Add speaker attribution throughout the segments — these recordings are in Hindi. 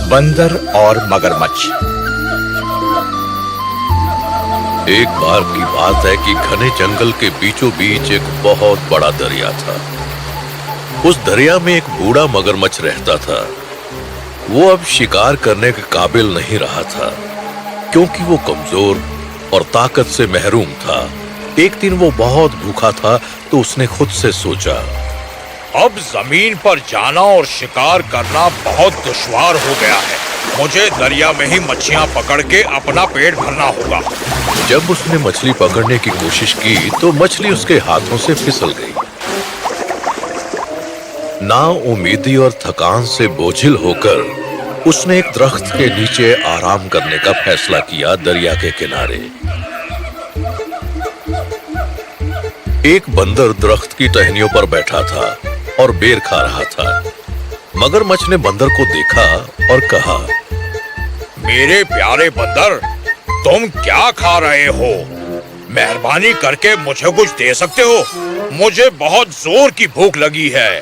Speaker 1: बंदर और मगरमच्छ।
Speaker 2: एक बार की बात है कि घने जंगल के बीचों बीच एक बहुत बड़ा दरिया था। उस दरिया में एक बूढ़ा मगरमच्छ रहता था। वो अब शिकार करने के काबिल नहीं रहा था, क्योंकि वो कमजोर और ताकत से महरूम था। एक दिन वो बहुत भूखा था, तो उसने खुद से सोचा,
Speaker 1: अब जमीन पर जाना और शिकार करना बहुत दुश्वार हो गया है। मुझे दरिया में ही मछलियां पकड़ के अपना पेट भरना होगा।
Speaker 2: जब उसने मछली पकड़ने की कोशिश की तो मछली उसके हाथों से फिसल गई। नाउम्मीदी और थकान से बोझिल होकर उसने एक दरख्त के नीचे आराम करने का फैसला किया। दरिया के किनारे एक बंदर दरख्त की टहनियों पर बैठा था और बेर खा रहा था। मगरमच्छ ने बंदर को देखा और कहा,
Speaker 1: मेरे प्यारे बंदर, तुम क्या खा रहे हो? मेहरबानी करके मुझे कुछ दे सकते हो? मुझे बहुत जोर की भूख लगी है।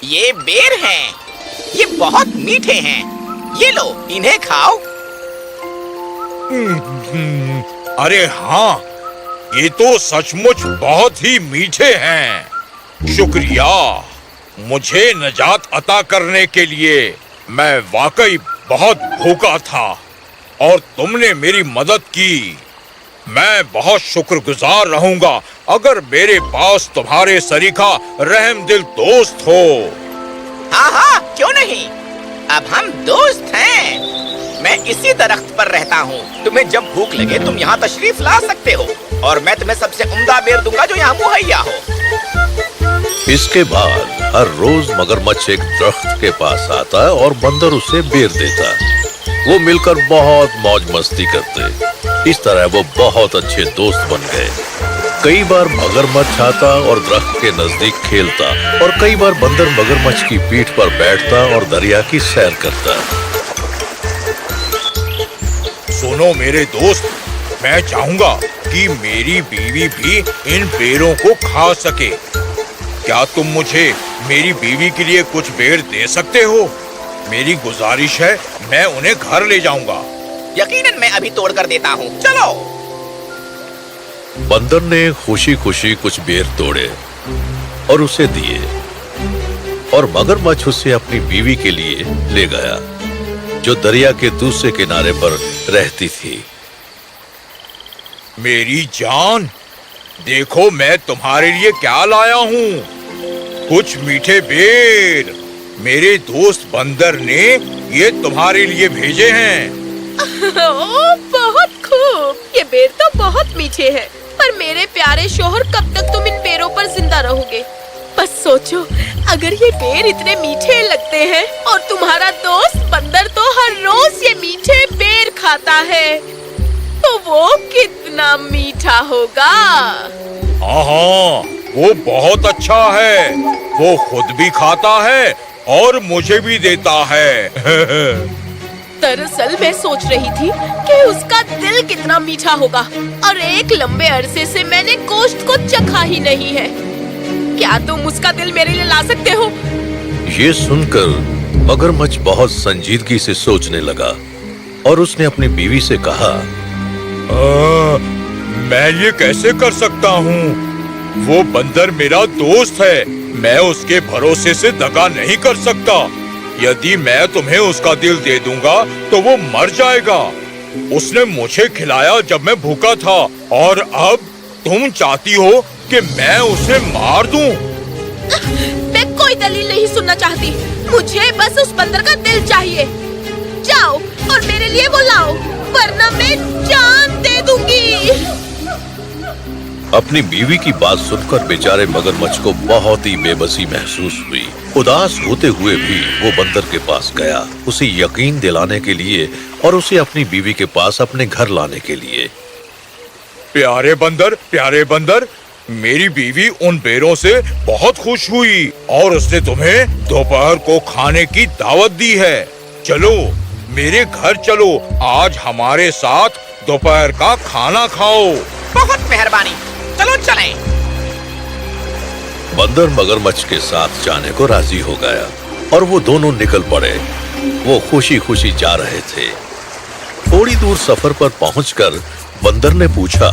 Speaker 3: ये बेर हैं। ये बहुत मीठे हैं। ये लो, इन्हें खाओ।
Speaker 1: अरे हाँ, ये तो सचमुच बहुत ही मीठे हैं। शुक्रिया मुझे निजात अता करने के लिए। मैं वाकई बहुत भूखा था और तुमने मेरी मदद की। मैं बहुत शुक्रगुजार रहूंगा अगर मेरे पास तुम्हारे सरीखा रहमदिल दोस्त हो।
Speaker 3: हाँ हाँ, क्यों नहीं। अब हम दोस्त हैं। मैं इसी दरख्त पर रहता हूँ। तुम्हें जब भूख लगे तुम यहाँ तशरीफ ला सकते हो और मैं तुम्हें सबसे उम्दा बेर दूंगा जो यहाँ मुहैया हो।
Speaker 2: इसके बाद हर रोज मगरमच्छ एक दरख्त के पास आता और बंदर उसे बेर देता। वो मिलकर बहुत मौज मस्ती करते। इस तरह वो बहुत अच्छे दोस्त बन गए। कई बार मगरमच्छ आता और दरख्त के नजदीक खेलता और कई बार बंदर मगरमच्छ की पीठ पर बैठता और दरिया की सैर करता।
Speaker 1: सुनो मेरे दोस्त, मैं चाहूंगा कि मेरी बीवी भी इन बेरों को खा सके। क्या तुम मुझे मेरी बीवी के लिए कुछ बेर दे सकते हो? मेरी गुजारिश है, मैं उन्हें घर ले जाऊंगा।
Speaker 3: यकीनन मैं अभी तोड़ कर देता हूँ। चलो।
Speaker 2: बंदर ने खुशी खुशी कुछ बेर तोड़े और उसे दिए और मगरमच्छ उसे अपनी बीवी के लिए ले गया, जो दरिया के दूसरे किनारे पर रहती थी।
Speaker 1: मेरी जान, देखो मैं तुम्हारे लिए क्या लाया हूँ। कुछ मीठे बेर। मेरे दोस्त बंदर ने ये तुम्हारे लिए भेजे हैं।
Speaker 4: ओह, बहुत खूब। ये बेर तो बहुत मीठे हैं, पर मेरे प्यारे शोहर, कब तक तुम इन बेरों पर जिंदा रहोगे? बस सोचो, अगर ये बेर इतने मीठे लगते हैं और तुम्हारा दोस्त बंदर तो हर रोज ये मीठे बेर खाता है, तो वो कितना मीठा होगा।
Speaker 1: हाँ, वो बहुत अच्छा है। वो खुद भी खाता है और मुझे भी देता है।
Speaker 4: दरअसल मैं सोच रही थी कि उसका दिल कितना मीठा होगा, और एक लंबे अरसे से मैंने गोश्त को चखा ही नहीं है। क्या तुम उसका दिल मेरे लिए ला सकते हो?
Speaker 2: ये सुनकर मगरमच्छ बहुत संजीदगी से सोचने लगा और उसने अपनी बीवी से कहा,
Speaker 1: मैं ये कैसे कर सकता हूँ? वो बंदर मेरा दोस्त है। मैं उसके भरोसे से दगा नहीं कर सकता। यदि मैं तुम्हें उसका दिल दे दूंगा तो वो मर जाएगा। उसने मुझे खिलाया जब मैं भूखा था, और अब तुम चाहती हो कि मैं उसे मार दूं?
Speaker 4: मैं कोई दलील नहीं सुनना चाहती। मुझे बस उस बंदर का दिल चाहिए। जाओ और मेरे लिए वो लाओ, वरना मैं जान दे दूंगी।
Speaker 2: अपनी बीवी की बात सुनकर बेचारे मगरमच्छ को बहुत ही बेबसी महसूस हुई। उदास होते हुए भी वो बंदर के पास गया, उसे यकीन दिलाने के लिए और उसे अपनी बीवी के पास अपने घर लाने के लिए।
Speaker 1: प्यारे बंदर, मेरी बीवी उन बेरों से बहुत खुश हुई और उसने तुम्हें दोपहर को खाने की दावत दी है। चलो मेरे घर चलो, आज हमारे साथ दोपहर का खाना खाओ।
Speaker 3: बहुत मेहरबानी। चलो चलें।
Speaker 2: बंदर मगरमच्छ के साथ जाने को राजी हो गया और वो दोनों निकल पड़े। वो खुशी खुशी जा रहे थे। थोड़ी दूर सफर पर पहुंचकर बंदर ने पूछा,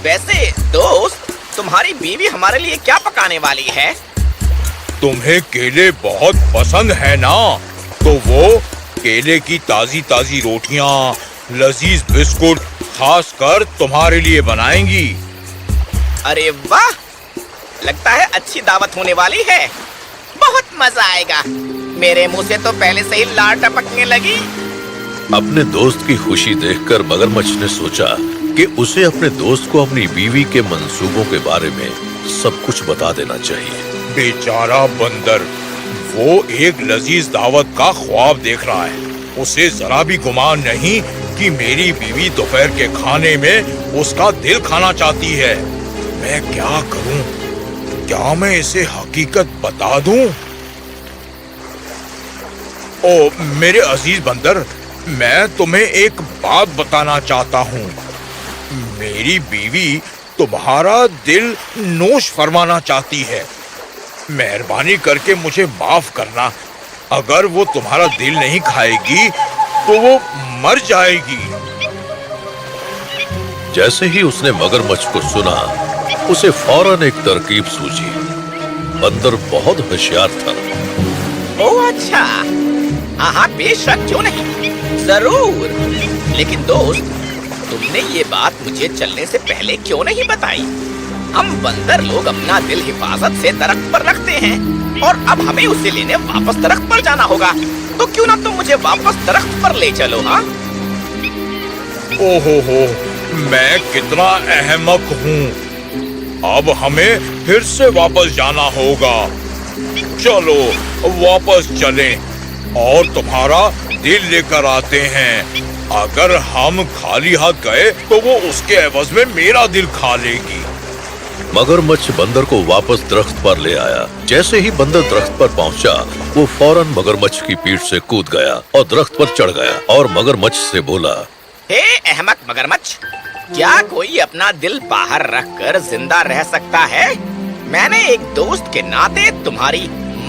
Speaker 3: वैसे दोस्त, तुम्हारी बीवी हमारे लिए क्या पकाने वाली है?
Speaker 1: तुम्हें केले बहुत पसंद है ना, तो वो केले की ताजी ताजी रोटियां, लजीज बिस्कुट खास कर तुम्हारे लिए बनाएंगी।
Speaker 3: अरे वाह, लगता है अच्छी दावत होने वाली है। बहुत मजा आएगा। मेरे मुंह से तो पहले से ही लार टपकने लगी।
Speaker 2: अपने दोस्त की खुशी देखकर मगरमच्छ ने सोचा कि उसे अपने दोस्त को अपनी बीवी के मंसूबों के बारे में सब कुछ बता देना चाहिए।
Speaker 1: बेचारा बंदर, वो एक लजीज दावत का ख्वाब देख रहा है। उसे जरा भी गुमान नहीं कि मेरी बीवी दोपहर के खाने में उसका दिल खाना चाहती है। मैं क्या करूं? क्या मैं इसे हकीकत बता दूं? ओ मेरे अजीज बंदर, मैं तुम्हें एक बात बताना चाहता हूँ। मेरी बीवी तुम्हारा दिल नोश फरमाना चाहती है। मेहरबानी करके मुझे माफ करना। अगर वो तुम्हारा दिल नहीं खाएगी तो वो मर जाएगी।
Speaker 2: जैसे ही उसने मगरमच्छ को सुना, उसे फौरन एक तरकीब सूझी। बंदर बहुत होशियार था।
Speaker 3: ओह अच्छा, हाँ बेशक, क्यों नहीं, जरूर। लेकिन दोस्त, तुमने ये बात मुझे चलने से पहले क्यों नहीं बताई? हम बंदर लोग अपना दिल हिफाजत से दरख्त पर रखते हैं और अब हमें उसे लेने वापस दरख्त पर जाना होगा। तो क्यों ना तुम मुझे वापस दरख्त पर ले चलो? हाँ,
Speaker 1: ओहो, मैं कितना अहमक हूँ। अब हमें फिर से वापस जाना होगा। चलो वापस चलें और तुम्हारा दिल लेकर आते हैं। अगर हम खाली हाथ गए तो वो उसके एवज में मेरा दिल खा लेगी।
Speaker 2: मगरमच्छ बंदर को वापस दरख्त पर ले आया। जैसे ही बंदर दरख्त पर पहुंचा, वो फौरन मगरमच्छ की पीठ से कूद गया और दरख्त पर चढ़ गया और मगरमच्छ से बोला,
Speaker 3: हे अहमक मगरमच्छ, क्या कोई अपना दिल बाहर रखकर जिंदा रह सकता है? मैंने एक दोस्त के नाते तुम्हारी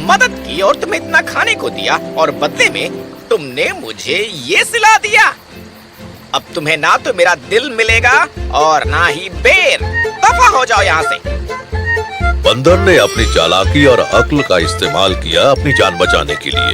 Speaker 3: मदद की और तुम्हें इतना खाने को दिया और बदले में तुमने मुझे ये सिला दिया। अब तुम्हें ना तो मेरा दिल मिलेगा और ना ही बेर। दफा हो जाओ यहाँ से।
Speaker 2: बंदर ने अपनी चालाकी और अक्ल का इस्तेमाल किया अपनी जान बचाने के लिए।